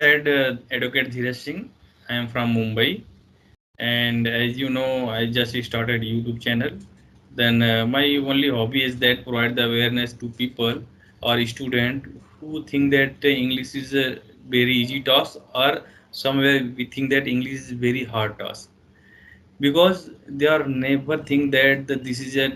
Said Advocate Dheeraj Singh. I am from Mumbai, and as you know, I just started YouTube channel. Then my only hobby is that provide the awareness to people or student who think that English is a very easy task, or somewhere we think that English is very hard task, because they are never think that this is a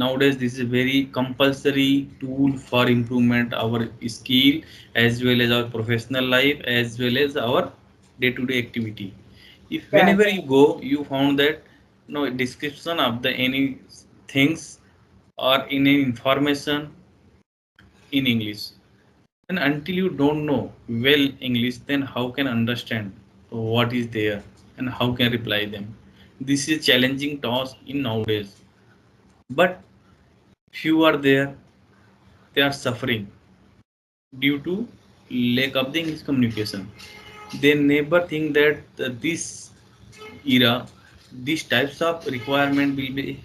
nowadays this is a very compulsory tool for improvement our skill as well as our professional life as well as our day-to-day activity. If Yeah, whenever you go you found that no description of the any things or in any information in English, and until you don't know well English, then how can understand what is there and how can reply them. This is challenging task in nowadays, but few are there, they are suffering due to lack of the English communication. They never think that this era, these types of requirement will be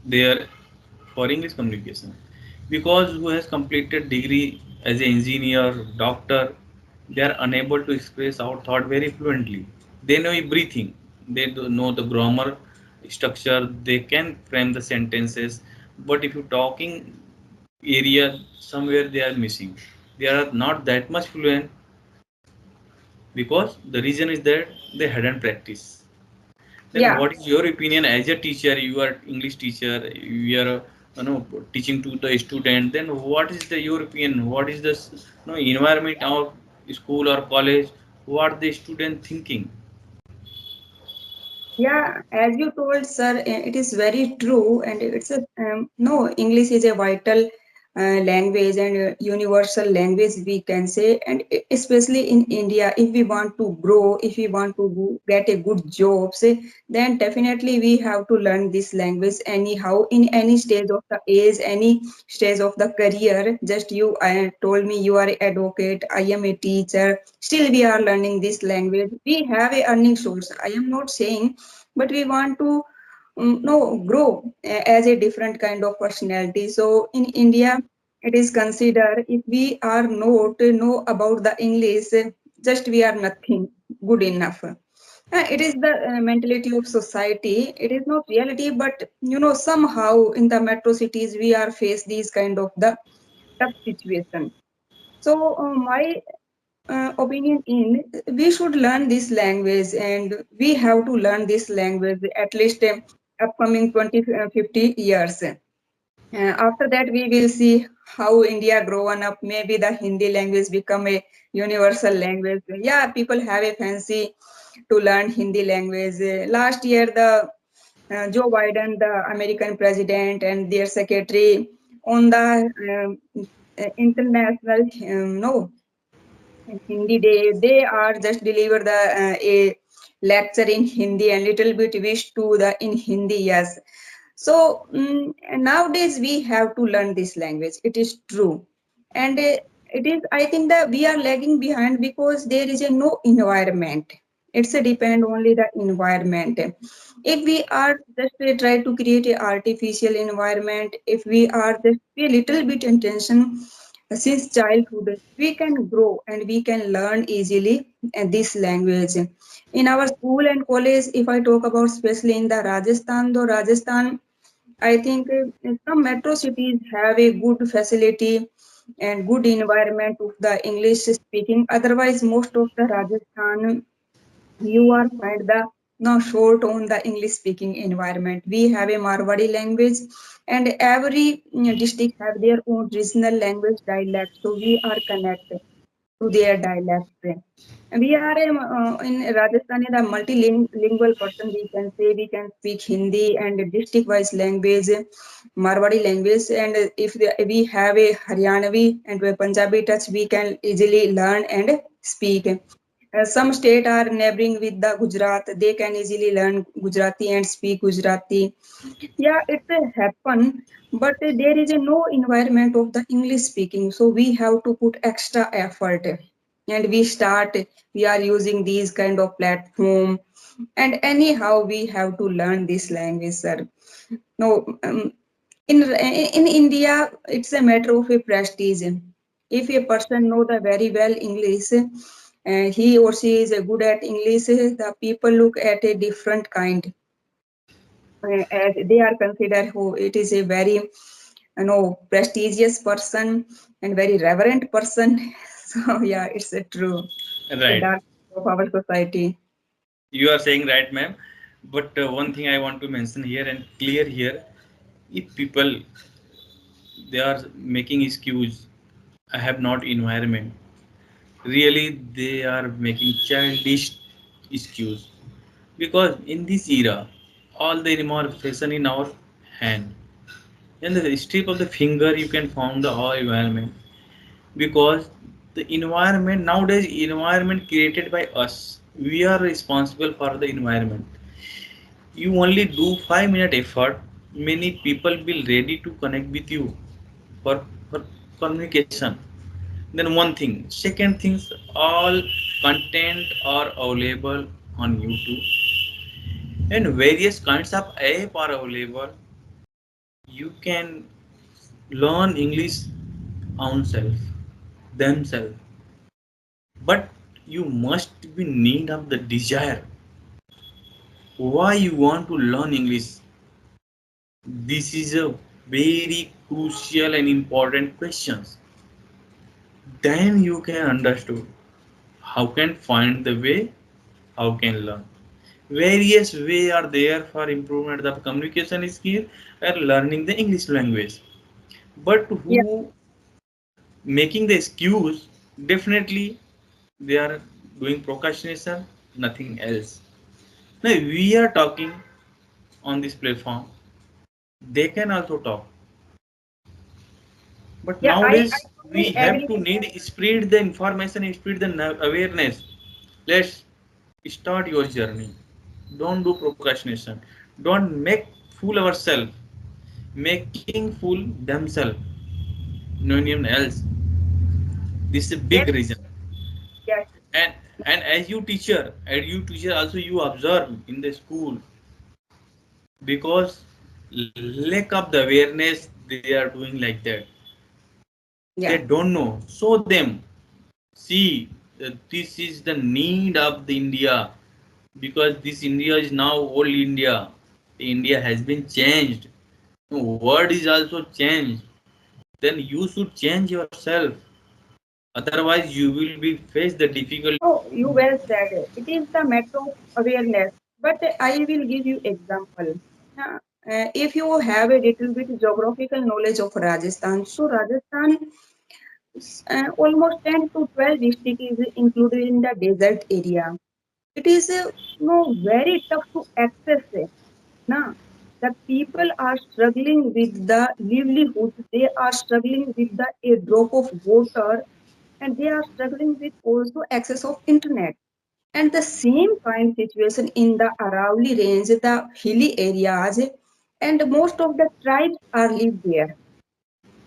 there for English communication. Because who has completed degree as an engineer, doctor, they are unable to express our thought very fluently. They know everything. They know the grammar structure. They can frame the sentences. But if you're talking area, somewhere they are missing. They are not that much fluent because the reason is that they hadn't practiced. Then yeah. what is your opinion as a teacher? You are English teacher. You are teaching to the student. Then what is your opinion? What is the environment of school or college? What the student thinking? Yeah, as you told, sir, it is very true, and it's a no. English is a vital language and universal language, we can say, and especially in India, if we want to grow, if we want to get a good job, say, then definitely we have to learn this language anyhow in any stage of the age, any stage of the career. Just you told me you are an advocate, I am a teacher. Still, we are learning this language. We have a earning source. I am not saying, but we want to no grow as a different kind of personality. So in India it is considered if we are not to know about the English, just we are nothing good enough. It is the mentality of society. It is not reality, but somehow in the metro cities we are face these kind of the tough situation. So my opinion in we should learn this language, and we have to learn this language at least upcoming 20 50 years. After that we will see how India grown up. Maybe the Hindi language become a universal language. Yeah, people have a fancy to learn Hindi language. Last year the Joe Biden, the American president, and their secretary on the international no Hindi Day. They are just deliver the a lecture in Hindi and little bit wish to the in Hindi. Yes. So nowadays we have to learn this language. It is true, and it is. I think that we are lagging behind because there is a no environment. It's a depend only the environment. If we are just try to create a artificial environment, if we are just a little bit intention since childhood, we can grow and we can learn easily this language. In our school and college, if I talk about especially in the Rajasthan, though Rajasthan, I think some metro cities have a good facility and good environment of the English speaking. Otherwise, most of the Rajasthan you are find the now short on the English speaking environment. We have a Marwari language, and every district have their own regional language dialect. So we are connected to their dialect. And we are in Rajasthan a multilingual person. We can say we can speak Hindi and district wise language, Marwari language, and if we have a Haryanavi and a Punjabi touch, we can easily learn and speak. Some state are neighboring with the Gujarat. They can easily learn Gujarati and speak Gujarati. Yeah, it's a happen, but there is a no environment of the English speaking. So we have to put extra effort, and we are using these kind of platform, and anyhow we have to learn this language, sir. No, in India, it's a matter of a prestige. If a person know the very well English, he or she is good at English, the people look at a different kind. As they are considered who it is a very prestigious person and very reverent person. So yeah, it's a true. It's a Right. dark side of our society. You are saying right, ma'am. But one thing I want to mention here and clear here, if people they are making excuse, I have not environment. Really, they are making childish excuse because in this era, all the remote fashion in our hand. In the strip of the finger, you can found the whole environment because the environment nowadays environment created by us. We are responsible for the environment. You only do 5 minute effort, many people will ready to connect with you for communication. Then one thing. Second things, all content are available on YouTube and various kinds of app are available. You can learn English own self, themselves. But you must be need of the desire. Why you want to learn English? This is a very crucial and important questions. Then you can understand how can find the way, how can learn. Various way are there for improvement of communication skill and learning the English language. But Yeah. who making the excuse, definitely they are doing procrastination, nothing else. Now we are talking on this platform, they can also talk. But Yeah, I nowadays we totally have agree to with need that. spread the information, spread the awareness. Let's start your journey. Don't do procrastination. Don't make fool ourselves. Making fool themselves. No one else. This is a big Yes, reason. yes. And as you teacher also you observe in the school because lack of the awareness they are doing like that. They Yeah. don't know. Show them. See, this is the need of the India because this India is now old India. India has been changed. Word is also changed. Then you should change yourself. Otherwise, you will be face the difficulty. Oh, you well said. It is the matter of awareness. But I will give you example. If you have a little bit geographical knowledge of Rajasthan, so Rajasthan almost 10 to 12 districts is included in the desert area. It is very tough to access it. Now, the people are struggling with the livelihood, they are struggling with the a drop of water, and they are struggling with also access of internet. And the same kind situation in the Aravalli range, the hilly areas, and most of the tribes are live there.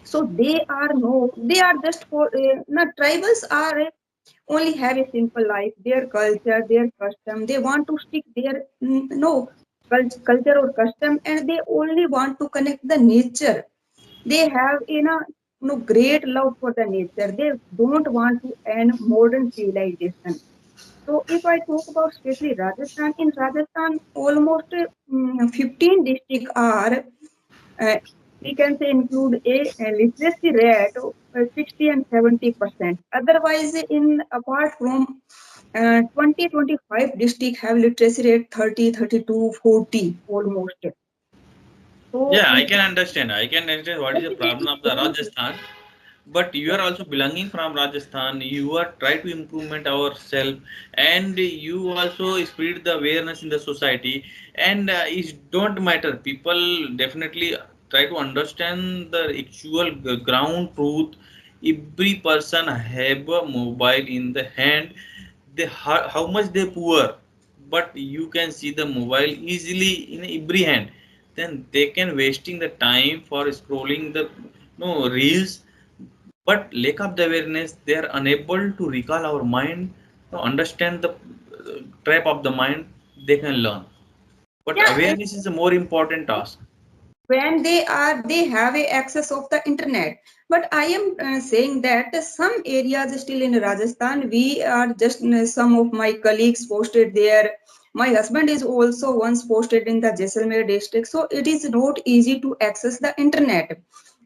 So they are no, they are just for not tribals are only have a simple life, their culture, their custom. They want to stick their culture or custom, and they only want to connect the nature. They have great love for the nature. They don't want to end modern civilization. So if I talk about especially Rajasthan, in Rajasthan, almost 15 districts are, uh, we can say include a literacy rate of 60 and 70%. Otherwise, in apart from 20-25 districts have literacy rate 30, 32, 40 almost. So Yeah, I can understand. I can understand what is that the is a problem big of the point. Rajasthan. But you are also belonging from Rajasthan. You are try to improvement ourselves, and you also spread the awareness in the society. And it don't matter. People definitely try to understand the actual ground truth. Every person have a mobile in the hand. They how much they poor, but you can see the mobile easily in every hand. Then they can wasting the time for scrolling the no reels, but lack of the awareness they are unable to recall our mind to understand the trap of the mind. They can learn, but Yeah, awareness is a more important task. when they have a access of the internet. But I am saying that some areas still in Rajasthan, we are just some of my colleagues posted there. My husband is also once posted in the Jaisalmer district, so it is not easy to access the internet.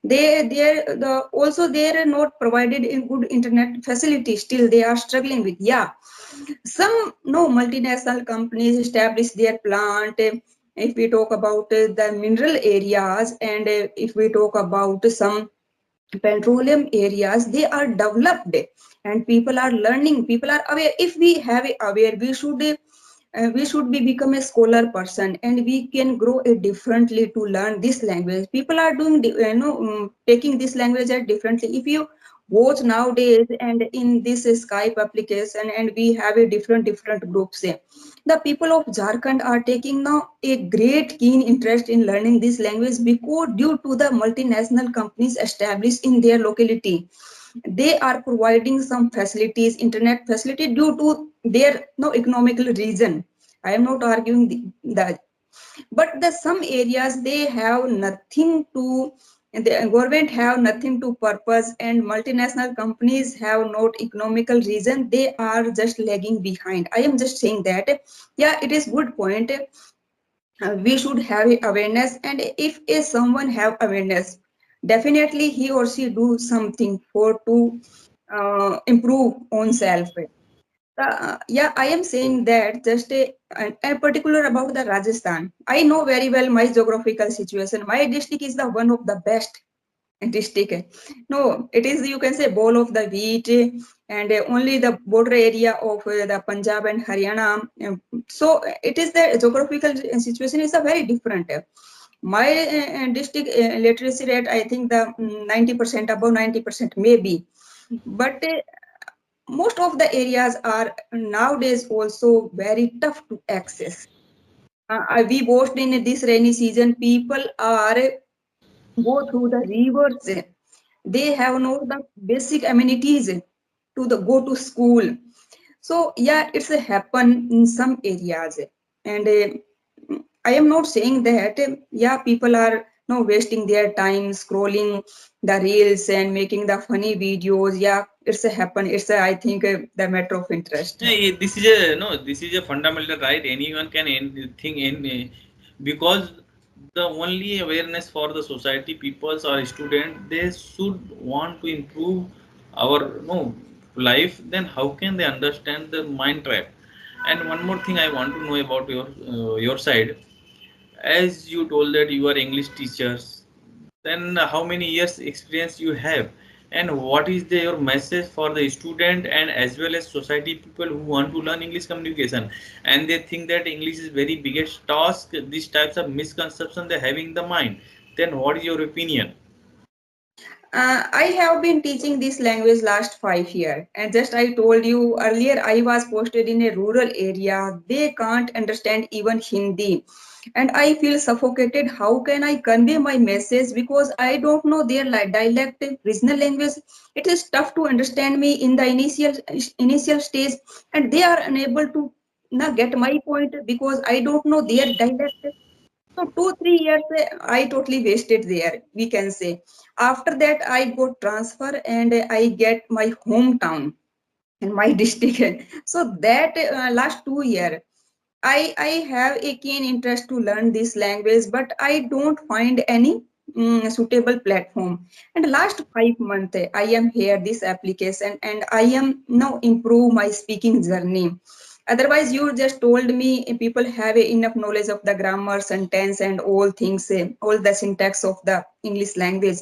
They also they are not provided in good internet facility, still they are struggling with. Yeah, some no multinational companies establish their plant. If we talk about the mineral areas, and if we talk about some petroleum areas, they are developed and people are learning, people are aware. If we have a aware, we should be become a scholar person, and we can grow it differently to learn this language. People are doing taking this language at differently. If you watch nowadays and in this Skype application, and we have a different groups, the people of Jharkhand are taking now a great keen interest in learning this language, because due to the multinational companies established in their locality, they are providing some facilities, internet facility, due to their no economical reason. I am not arguing that, but the some areas they have nothing to, the government have nothing to purpose, and multinational companies have not economical reason, they are just lagging behind. I am just saying that, yeah, it is good point. We should have awareness, and if someone have awareness, definitely he or she do something for to improve own self. Yeah, I am saying that just a particular about the Rajasthan. I know very well my geographical situation. My district is the one of the best district. No, it is, you can say, ball of the wheat, and only the border area of the Punjab and Haryana. So it is the geographical situation is a very different. My district literacy rate, I think the 90%, above 90% maybe, but most of the areas are nowadays also very tough to access. We watched in this rainy season, people are go through the rivers. They have no the basic amenities to the go to school. So yeah, it's a happen in some areas. And I am not saying that yeah, people are no wasting their time scrolling the reels and making the funny videos. Yeah, it's a happen, it's a, I think the matter of interest. Yeah, this is a no. This is a fundamental right. Anyone can think in because the only awareness for the society, peoples or student, they should want to improve our no life. Then how can they understand the mind trap? And one more thing I want to know about your side, as you told that you are English teachers, then how many years experience you have, and what is your message for the student and as well as society people who want to learn English communication, and they think that English is very biggest task, these types of misconception they have in the mind, then what is your opinion? I have been teaching this language last 5 years, and just I told you earlier, I was posted in a rural area. They can't understand even Hindi, and I feel suffocated. How can I convey my message, because I don't know their dialect, regional language? It is tough to understand me in the initial stage, and they are unable to get my point because I don't know their dialect. So 2 3 years I totally wasted there, we can say. After that I got transfer and I get my hometown in my district. So that last 2 year I have a keen interest to learn this language, but I don't find any suitable platform. And last 5 months I am here this application, and I am now improve my speaking journey. Otherwise, you just told me people have enough knowledge of the grammar, sentence, and all things, all the syntax of the English language.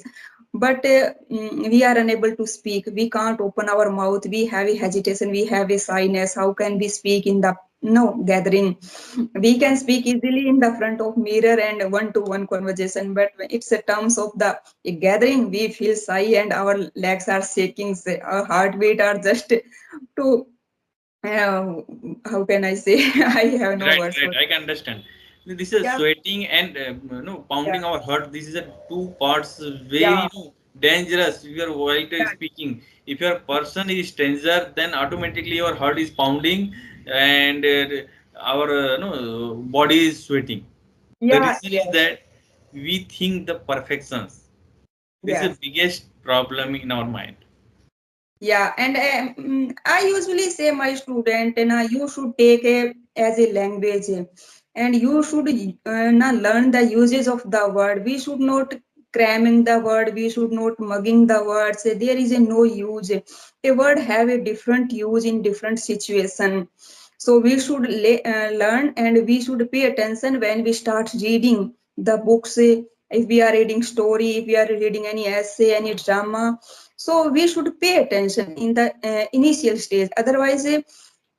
But we are unable to speak. We can't open our mouth. We have a hesitation. We have a shyness. How can we speak in the no gathering? We can speak easily in the front of mirror and one-to-one conversation, but it's a terms of the gathering. We feel shy and our legs are shaking. Our heartbeat are just to uh, how can I say? I have no Right, words right. for. I can understand. This is Yeah, sweating and yeah, pounding our heart. This is a two parts very yeah, dangerous. If your while yeah, speaking, if your person is stranger, then automatically your heart is pounding and our no body is sweating. The yeah, reason is yes. that. we think the perfections. This is the Yes. biggest problem in our mind. Yeah, and I usually say my student, you should take a as a language, and you should learn the uses of the word. We should not cramming the word. We should not mugging the words. There is a no use. A word have a different use in different situation. So we should learn and we should pay attention when we start reading the books. If we are reading story, if we are reading any essay, any drama, so we should pay attention in the initial stage. Otherwise,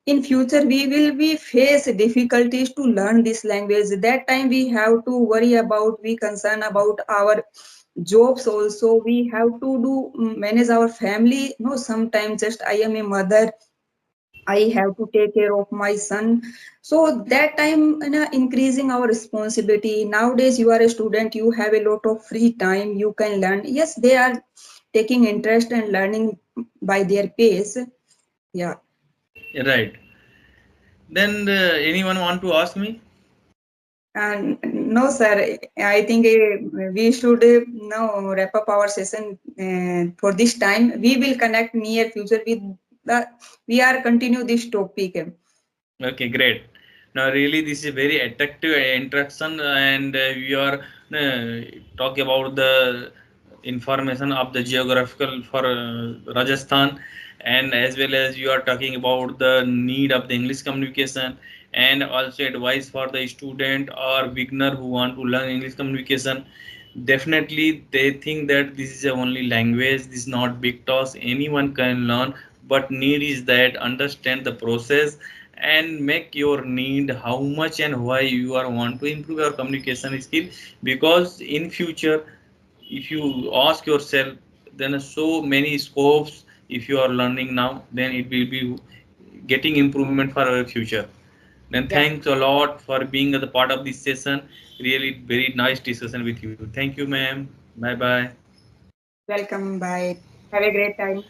in future we will be face difficulties to learn this language. That time we have to worry about, we concern about our jobs also. We have to do manage our family. No, sometimes just I am a mother, I have to take care of my son. So that time, increasing our responsibility. Nowadays, you are a student, you have a lot of free time, you can learn. Yes, they are taking interest and learning by their pace. Yeah. Right. Then anyone want to ask me? And no, sir, I think we should now wrap up our session for this time. We will connect near future with the, we are continue this topic. Okay, great. Now, really, this is a very attractive introduction, and we are talking about the information of the geographical for Rajasthan, and as well as you are talking about the need of the English communication, and also advice for the student or beginner who want to learn English communication. Definitely, they think that this is a only language. This is not big toss. Anyone can learn, but need is that understand the process and make your need how much and why you are want to improve your communication skill. Because in future, if you ask yourself, then so many scopes. If you are learning now, then it will be getting improvement for our future. Then Yeah. thanks a lot for being a part of this session. Really very nice discussion with you. Thank you, ma'am. Bye bye. Welcome. Bye. Have a great time.